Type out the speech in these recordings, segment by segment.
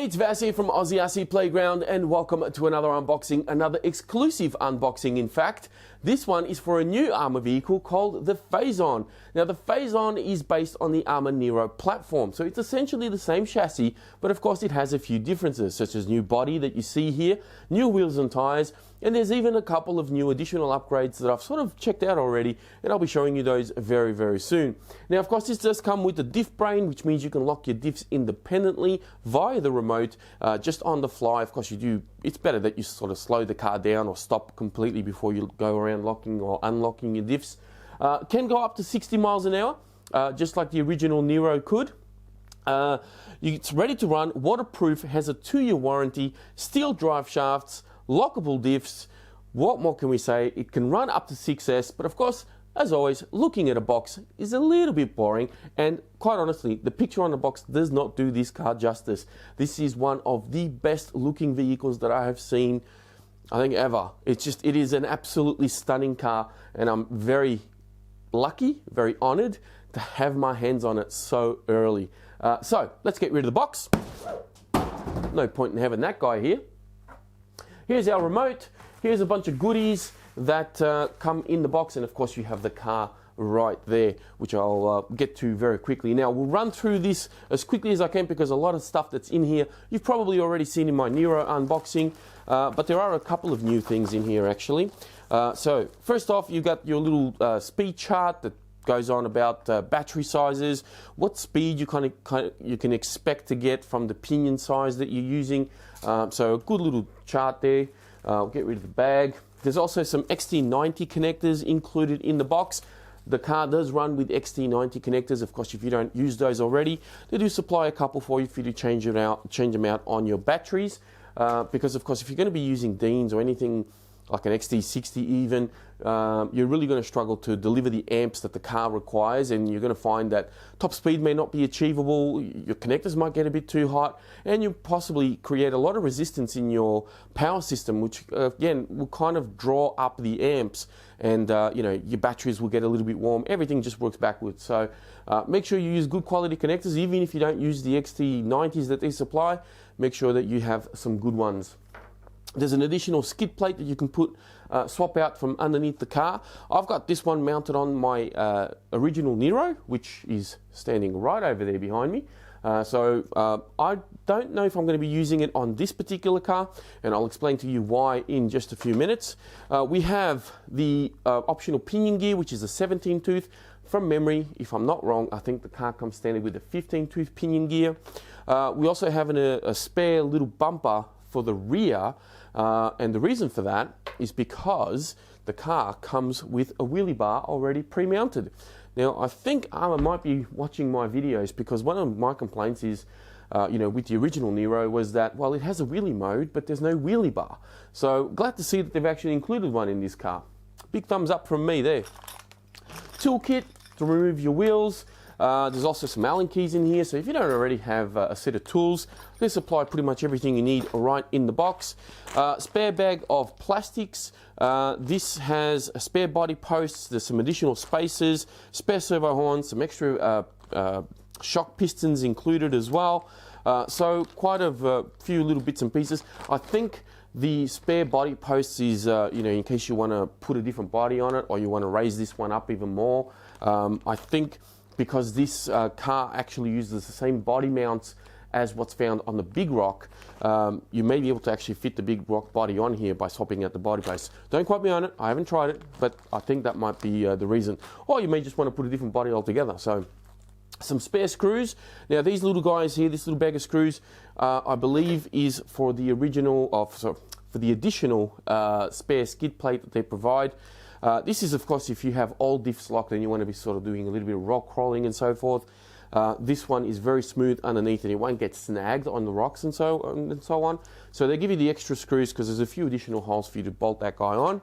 it's Vas here from Aussie Playground, and welcome to another unboxing, another exclusive unboxing in fact. This one is for a new ARRMA vehicle called the FAZON. Now the FAZON is based on the ARRMA Nero platform, so it's essentially the same chassis, but of course it has a few differences, such as new body that you see here, new wheels and tyres, and there's even a couple of new additional upgrades that I've sort of checked out already, and I'll be showing you those very, very soon. Now, of course, this does come with the Diff Brain, which means you can lock your diffs independently via the remote, just on the fly. Of course, it's better that you sort of slow the car down or stop completely before you go around locking or unlocking your diffs. Can go up to 60 miles an hour, just like the original Nero could. It's ready to run, waterproof, has a 2-year warranty, steel drive shafts, lockable diffs. What more can we say? It can run up to 6S, but of course, as always, looking at a box is a little bit boring, and quite honestly, the picture on the box does not do this car justice. This is one of the best looking vehicles that I have seen, I think, ever. It is an absolutely stunning car, and I'm very lucky, very honored to have my hands on it so early. So let's get rid of the box. No point in having that guy here. Here's our remote. Here's a bunch of goodies that come in the box, and of course you have the car right there, which I'll get to very quickly. Now we'll run through this as quickly as I can because a lot of stuff that's in here you've probably already seen in my Nero unboxing, but there are a couple of new things in here actually. So first off, you've got your little speed chart that goes on about battery sizes, what speed you you can expect to get from the Pinion size that you're using. So a good little chart there. We'll get rid of the bag. There's also some XT90 connectors included in the box. The car does run with XT90 connectors. Of course, if you don't use those already, they do supply a couple for you to change them out on your batteries. Because of course, if you're going to be using Deans or anything like an XT60 even, you're really going to struggle to deliver the amps that the car requires, and you're going to find that top speed may not be achievable, your connectors might get a bit too hot, and you possibly create a lot of resistance in your power system, which again will kind of draw up the amps, and your batteries will get a little bit warm. Everything just works backwards. So make sure you use good quality connectors. Even if you don't use the XT90s that they supply, make sure that you have some good ones. There's an additional skid plate that you can swap out from underneath the car. I've got this one mounted on my original Nero, which is standing right over there behind me. So I don't know if I'm going to be using it on this particular car, and I'll explain to you why in just a few minutes. We have the optional pinion gear, which is a 17 tooth. From memory, if I'm not wrong, I think the car comes standard with a 15 tooth pinion gear. We also have a spare little bumper for the rear, and the reason for that is because the car comes with a wheelie bar already pre-mounted. Now I think ARRMA might be watching my videos, because one of my complaints is with the original Nero was that, well, it has a wheelie mode but there's no wheelie bar. So glad to see that they've actually included one in this car. Big thumbs up from me there. Toolkit to remove your wheels. There's also some Allen keys in here, so if you don't already have a set of tools, they supply pretty much everything you need right in the box. Spare bag of plastics. This has a spare body posts, there's some additional spacers, spare servo horns, some extra shock pistons included as well. So quite a few little bits and pieces. I think the spare body posts is, in case you want to put a different body on it, or you want to raise this one up even more. I think because this car actually uses the same body mounts as what's found on the Big Rock, you may be able to actually fit the Big Rock body on here by swapping out the body base. Don't quote me on it, I haven't tried it, but I think that might be the reason. Or you may just want to put a different body altogether. So some spare screws. Now these little guys here, this little bag of screws, I believe is for the for the additional spare skid plate that they provide. This is, of course, if you have old diffs locked and you want to be sort of doing a little bit of rock crawling and so forth. This one is very smooth underneath, and it won't get snagged on the rocks and so on. So they give you the extra screws because there's a few additional holes for you to bolt that guy on.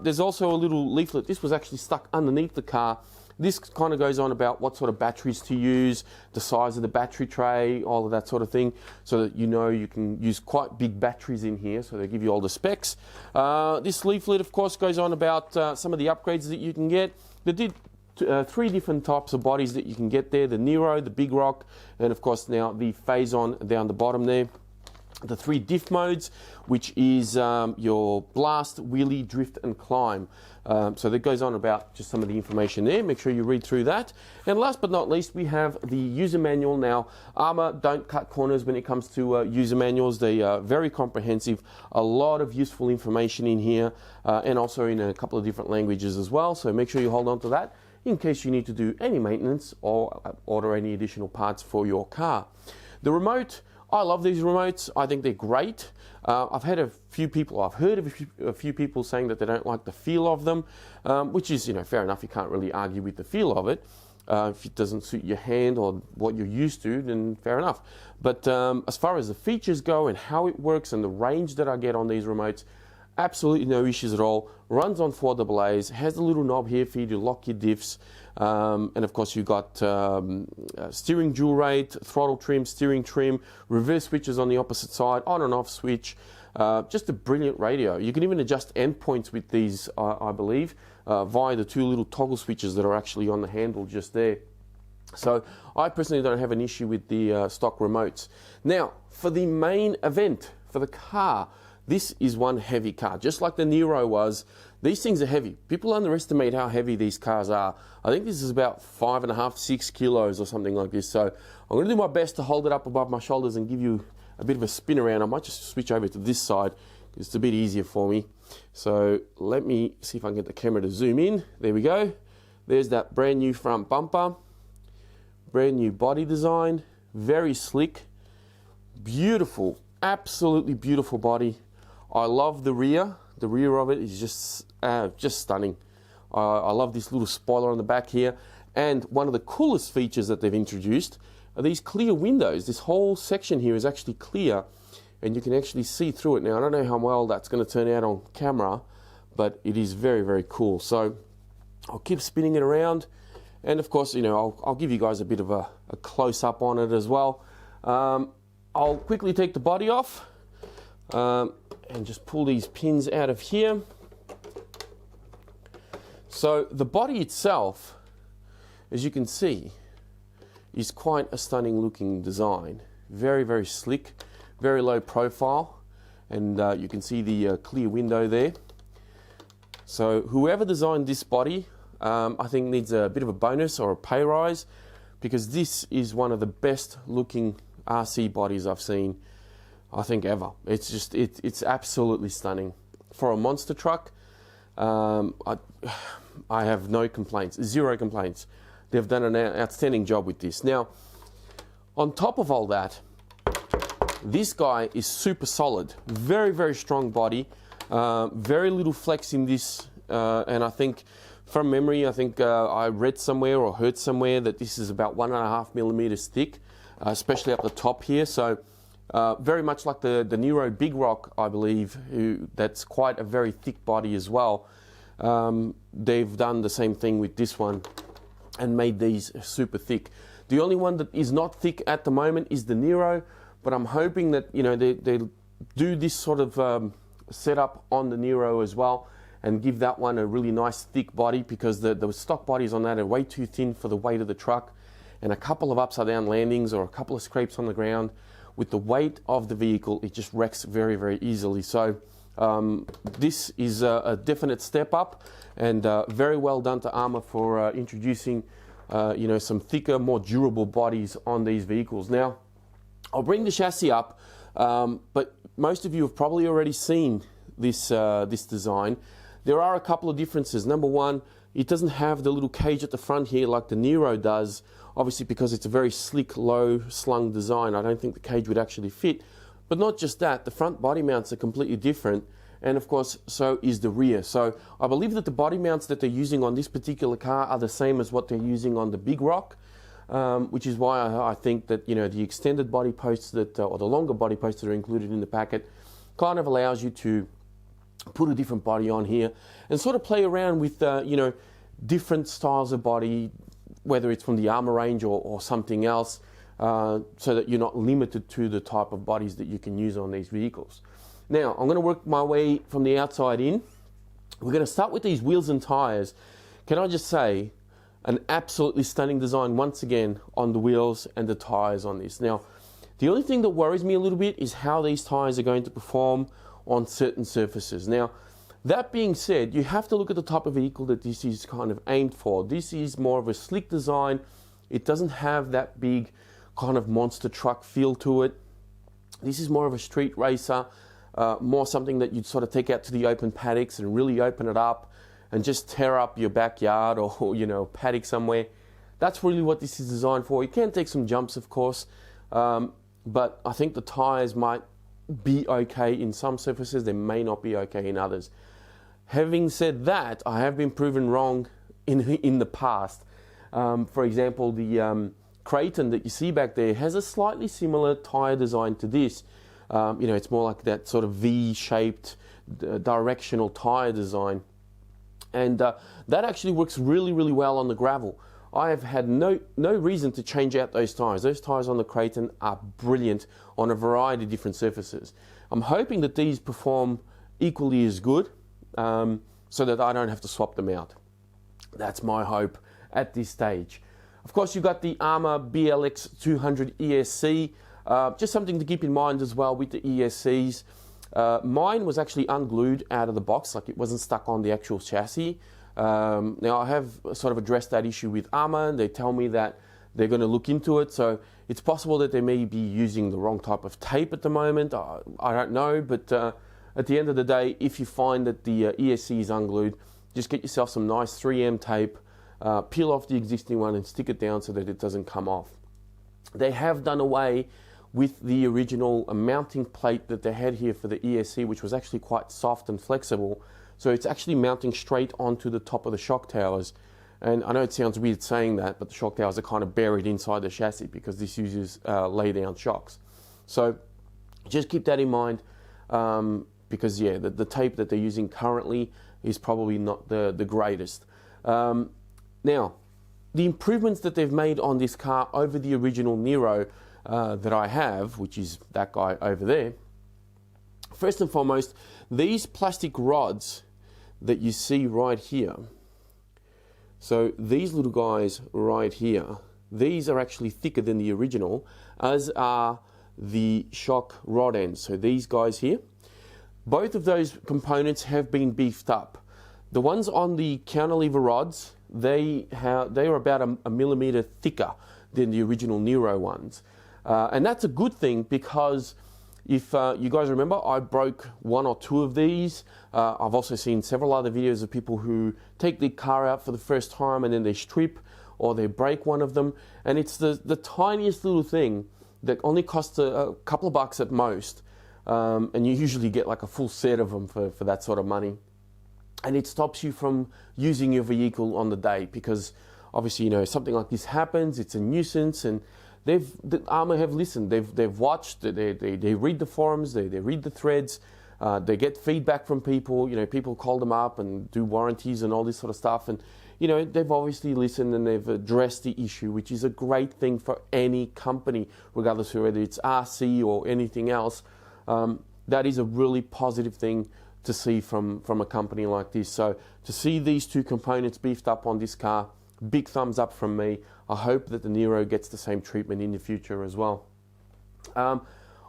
There's also a little leaflet. This was actually stuck underneath the car. This kind of goes on about what sort of batteries to use, the size of the battery tray, all of that sort of thing, so that you can use quite big batteries in here, so they give you all the specs. This leaflet, of course, goes on about some of the upgrades that you can get. They did three different types of bodies that you can get there: the Nero, the Big Rock, and of course now the FAZON down the bottom there. The three diff modes, which is your blast, wheelie, drift, and climb. So that goes on about just some of the information there. Make sure you read through that. And last but not least, we have the user manual. Now, ARRMA don't cut corners when it comes to user manuals. They are very comprehensive. A lot of useful information in here, and also in a couple of different languages as well. So make sure you hold on to that in case you need to do any maintenance or order any additional parts for your car. The remote, I love these remotes. I think they're great. I've heard of a few people saying that they don't like the feel of them, which is, fair enough. You can't really argue with the feel of it. If it doesn't suit your hand or what you're used to, then fair enough. But as far as the features go and how it works and the range that I get on these remotes, absolutely no issues at all. Runs on 4 AA's, has a little knob here for you to lock your diffs. And of course you've got steering dual rate, throttle trim, steering trim, reverse switches on the opposite side, on and off switch. Just a brilliant radio. You can even adjust endpoints with these, I believe, via the 2 little toggle switches that are actually on the handle just there. So I personally don't have an issue with the stock remotes. Now, for the main event, for the car, this is one heavy car. Just like the Nero was, these things are heavy. People underestimate how heavy these cars are. I think this is about 5.5, 6 kilos or something like this. So I'm going to do my best to hold it up above my shoulders and give you a bit of a spin around. I might just switch over to this side because it's a bit easier for me. So let me see if I can get the camera to zoom in. There we go. There's that brand new front bumper. Brand new body design. Very slick. Beautiful. Absolutely beautiful body. I love the rear. The rear of it is just stunning. I love this little spoiler on the back here. And one of the coolest features that they've introduced are these clear windows. This whole section here is actually clear, and you can actually see through it. Now, I don't know how well that's going to turn out on camera, but it is very, very cool. So I'll keep spinning it around. And of course, I'll give you guys a bit of a close-up on it as well. I'll quickly take the body off. And just pull these pins out of here. So the body itself, as you can see, is quite a stunning looking design. Very, very slick, very low profile, and you can see the clear window there. So whoever designed this body, I think needs a bit of a bonus or a pay rise, because this is one of the best looking RC bodies I've seen, I think, ever. It's just, it's absolutely stunning. For a monster truck, I have no complaints, zero complaints. They've done an outstanding job with this. Now, on top of all that, this guy is super solid. Very, very strong body. Very little flex in this, and I think, from memory, I read somewhere or heard somewhere that this is about 1.5 millimeters thick, especially up the top here. So very much like the Nero Big Rock, I believe, that's quite a very thick body as well. They've done the same thing with this one and made these super thick. The only one that is not thick at the moment is the Nero, but I'm hoping that they do this sort of setup on the Nero as well and give that one a really nice thick body, because the stock bodies on that are way too thin for the weight of the truck, and a couple of upside down landings or a couple of scrapes on the ground with the weight of the vehicle, it just wrecks very, very easily. So this is a definite step up, and very well done to ARRMA for introducing some thicker, more durable bodies on these vehicles. Now, I'll bring the chassis up, but most of you have probably already seen this design. There are a couple of differences. Number one, it doesn't have the little cage at the front here like the Nero does, obviously because it's a very slick, low slung design. I don't think the cage would actually fit. But not just that, the front body mounts are completely different, and of course so is the rear. So I believe that the body mounts that they're using on this particular car are the same as what they're using on the Big Rock, which is why I think that the extended body posts that, or the longer body posts that are included in the packet, kind of allows you to put a different body on here and sort of play around with different styles of body, whether it's from the ARRMA range or something else, so that you're not limited to the type of bodies that you can use on these vehicles. Now, I'm going to work my way from the outside in. We're going to start with these wheels and tyres. Can I just say, An absolutely stunning design once again on the wheels and the tyres on this. Now, the only thing that worries me a little bit is how these tyres are going to perform on certain surfaces. Now, that being said, you have to look at the type of vehicle that this is kind of aimed for. This is more of a slick design. It doesn't have that big kind of monster truck feel to it. This is more of a street racer, more something that you'd sort of take out to the open paddocks and really open it up and just tear up your backyard or, you know, paddock somewhere. That's really what this is designed for. You can take some jumps, of course, but I think the tyres might be okay in some surfaces. They may not be okay in others. Having said that, I have been proven wrong in the past. For example, the Kraton that you see back there has a slightly similar tyre design to this. You know, it's more like that sort of V-shaped directional tyre design. And that actually works really, really well on the gravel. I have had no reason to change out those tyres. Those tyres on the Kraton are brilliant on a variety of different surfaces. I'm hoping that these perform equally as good so that I don't have to swap them out. That's my hope at this stage. Of course, you've got the ARRMA BLX 200 ESC. Just something to keep in mind as well with the ESCs. Mine was actually unglued out of the box, like it wasn't stuck on the actual chassis. Now I have sort of addressed that issue with ARRMA, and they tell me that they're going to look into it, so it's possible that they may be using the wrong type of tape at the moment. I don't know, but at the end of the day, if you find that the ESC is unglued, just get yourself some nice 3M tape, peel off the existing one and stick it down so that it doesn't come off. They have done away with the original mounting plate that they had here for the ESC, which was actually quite soft and flexible. So it's actually mounting straight onto the top of the shock towers. And I know it sounds weird saying that, but the shock towers are kind of buried inside the chassis because this uses lay-down shocks. So just keep that in mind because, yeah, the tape that they're using currently is probably not the greatest. Now, the improvements that they've made on this car over the original Nero that I have, which is that guy over there. First and foremost, these plastic rods that you see right here, so these little guys right here, these are actually thicker than the original, as are the shock rod ends. So these guys here, both of those components have been beefed up. The ones on the counterlever rods, they are about a millimeter thicker than the original Nero ones. And that's a good thing because if you guys remember, I broke one or two of these. I've also seen several other videos of people who take the car out for the first time and then they strip or they break one of them. And it's the tiniest little thing that only costs a couple of bucks at most. And you usually get like a full set of them for that sort of money. And it stops you from using your vehicle on the day because obviously, you know, something like this happens, it's a nuisance, and the ARRMA have listened. They've watched. They read the forums. They read the threads. They get feedback from people. You know, people call them up and do warranties and all this sort of stuff. And you know, they've obviously listened and they've addressed the issue, which is a great thing for any company, regardless of whether it's RC or anything else. That is a really positive thing to see from a company like this. So to see these two components beefed up on this car, big thumbs up from me. I hope that the Nero gets the same treatment in the future as well.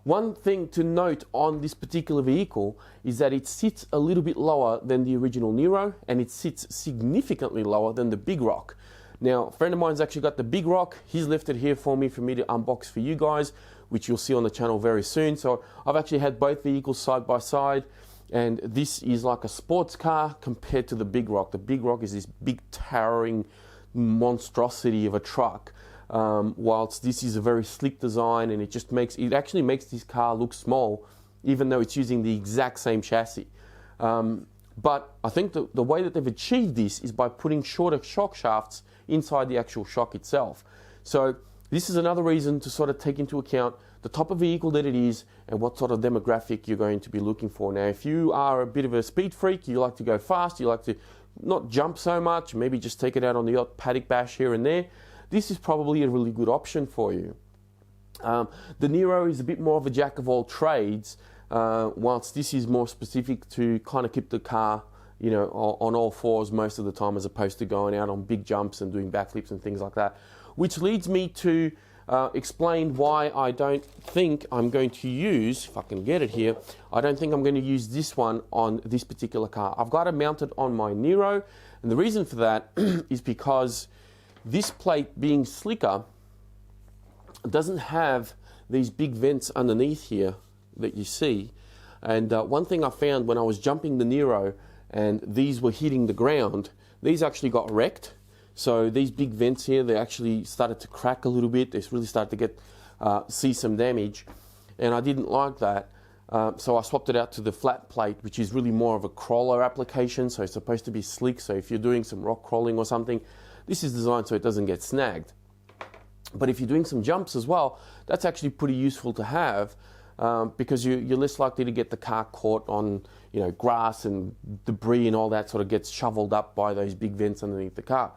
One thing to note on this particular vehicle is that it sits a little bit lower than the original Nero, and it sits significantly lower than the Big Rock. Now, a friend of mine's actually got the Big Rock. He's left it here for me to unbox for you guys, which you'll see on the channel very soon. So I've actually had both vehicles side by side, and this is like a sports car compared to the Big Rock. The Big Rock is this big towering monstrosity of a truck, whilst this is a very slick design, and it actually makes this car look small, even though it's using the exact same chassis. But I think the way that they've achieved this is by putting shorter shock shafts inside the actual shock itself. So this is another reason to sort of take into account the type of vehicle that it is and what sort of demographic you're going to be looking for. Now, if you are a bit of a speed freak, you like to go fast, you like to not jump so much, maybe just take it out on the odd paddock bash here and there, this is probably a really good option for you. The Nero is a bit more of a jack of all trades, whilst this is more specific to kind of keep the car you know, on all fours most of the time, as opposed to going out on big jumps and doing backflips and things like that. Which leads me to explain why I don't think I'm going to use, if I can get it here, I don't think I'm going to use this one on this particular car. I've got it mounted on my Nero, and the reason for that is because this plate, being slicker, doesn't have these big vents underneath here that you see. And one thing I found when I was jumping the Nero and these were hitting the ground, these actually got wrecked. So these big vents here, they actually started to crack a little bit. They really started to get see some damage, and I didn't like that. So I swapped it out to the flat plate, which is really more of a crawler application. So it's supposed to be slick. So if you're doing some rock crawling or something, this is designed so it doesn't get snagged. But if you're doing some jumps as well, that's actually pretty useful to have, because you're less likely to get the car caught on, you know, grass and debris and all that sort of gets shoveled up by those big vents underneath the car.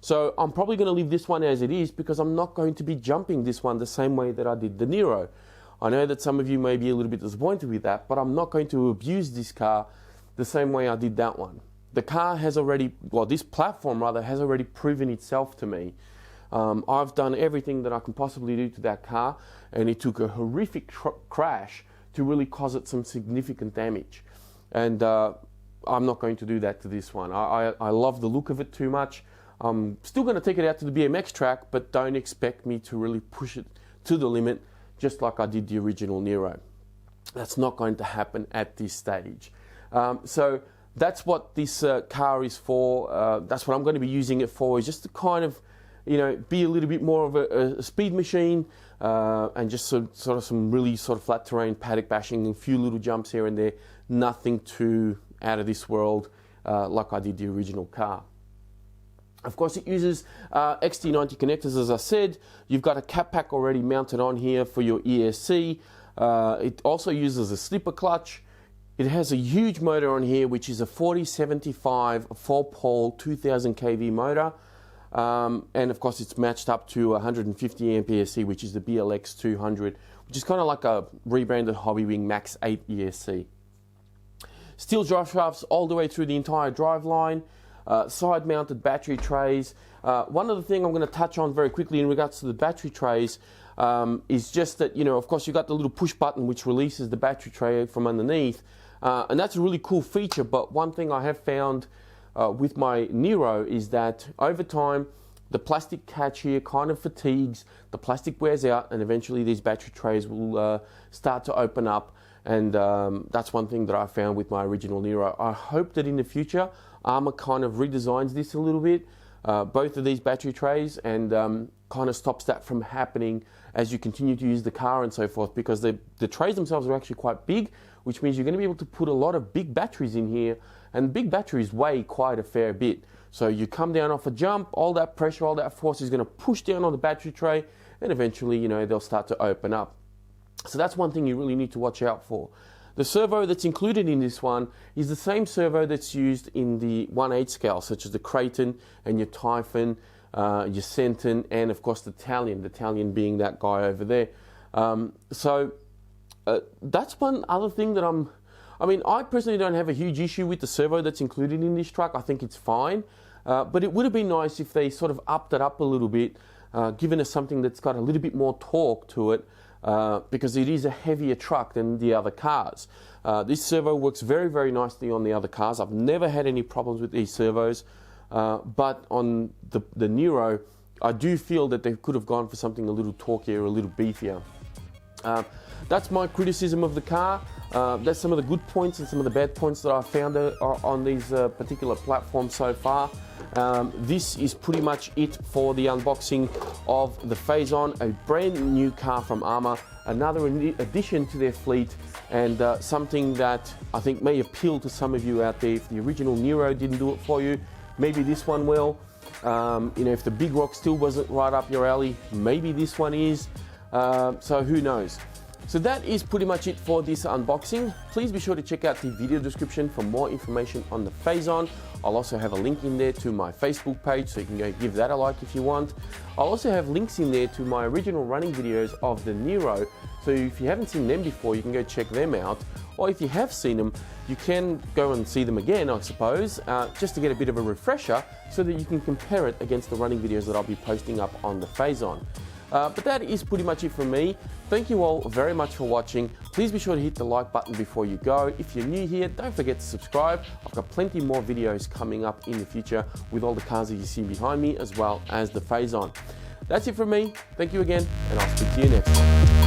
So I'm probably going to leave this one as it is, because I'm not going to be jumping this one the same way that I did the Nero. I know that some of you may be a little bit disappointed with that, but I'm not going to abuse this car the same way I did that one. The car has already, well, this platform rather, has already proven itself to me. I've done everything that I can possibly do to that car, and it took a horrific crash to really cause it some significant damage. And I'm not going to do that to this one. I love the look of it too much. I'm still going to take it out to the BMX track, but don't expect me to really push it to the limit just like I did the original Nero. That's not going to happen at this stage. So that's what this car is for. That's what I'm going to be using it for, is just to kind of, you know, be a little bit more of a speed machine, and just sort of some really sort of flat terrain paddock bashing and a few little jumps here and there. Nothing too out of this world like I did the original car. Of course, it uses XT90 connectors, as I said. You've got a cap pack already mounted on here for your ESC. It also uses a slipper clutch. It has a huge motor on here, which is a 4075 4-pole 2000 kV motor. And of course, it's matched up to 150 amp ESC, which is the BLX 200, which is kind of like a rebranded Hobbywing Max 8 ESC. Steel drive shafts all the way through the entire drive line. Side-mounted battery trays. One other thing I'm going to touch on very quickly in regards to the battery trays is just that, you know, of course, you've got the little push button which releases the battery tray from underneath, and that's a really cool feature. But one thing I have found with my Nero is that over time, the plastic catch here kind of fatigues, the plastic wears out, and eventually these battery trays will start to open up. And that's one thing that I found with my original Nero. I hope that in the future, ARRMA kind of redesigns this a little bit, both of these battery trays, and kind of stops that from happening as you continue to use the car and so forth, because the trays themselves are actually quite big, which means you're going to be able to put a lot of big batteries in here, and big batteries weigh quite a fair bit. So you come down off a jump, all that pressure, all that force is going to push down on the battery tray, and eventually, you know, they'll start to open up. So that's one thing you really need to watch out for. The servo that's included in this one is the same servo that's used in the 1/8 scale, such as the Creighton and your Typhon, your Centon, and of course the Italian. The Italian being that guy over there. That's one other thing that I personally don't have a huge issue with the servo that's included in this truck. I think it's fine, but it would have been nice if they sort of upped it up a little bit, given us something that's got a little bit more torque to it. Because it is a heavier truck than the other cars. This servo works very, very nicely on the other cars. I've never had any problems with these servos, but on the Nero, I do feel that they could have gone for something a little torquier, a little beefier. That's my criticism of the car. That's some of the good points and some of the bad points that I found on these particular platforms so far. This is pretty much it for the unboxing of the Fazon, a brand new car from ARRMA, another addition to their fleet, and something that I think may appeal to some of you out there. If the original Nero didn't do it for you, maybe this one will. You know, if the Big Rock still wasn't right up your alley, maybe this one is. So who knows? So that is pretty much it for this unboxing. Please be sure to check out the video description for more information on the Fazon. I'll also have a link in there to my Facebook page, so you can go give that a like if you want. I'll also have links in there to my original running videos of the Nero, so if you haven't seen them before, you can go check them out. Or if you have seen them, you can go and see them again, I suppose, just to get a bit of a refresher so that you can compare it against the running videos that I'll be posting up on the Fazon. But that is pretty much it from me. Thank you all very much for watching. Please be sure to hit the like button before you go. If you're new here, don't forget to subscribe. I've got plenty more videos coming up in the future with all the cars that you see behind me, as well as the Fazon. That's it from me. Thank you again, and I'll speak to you next time.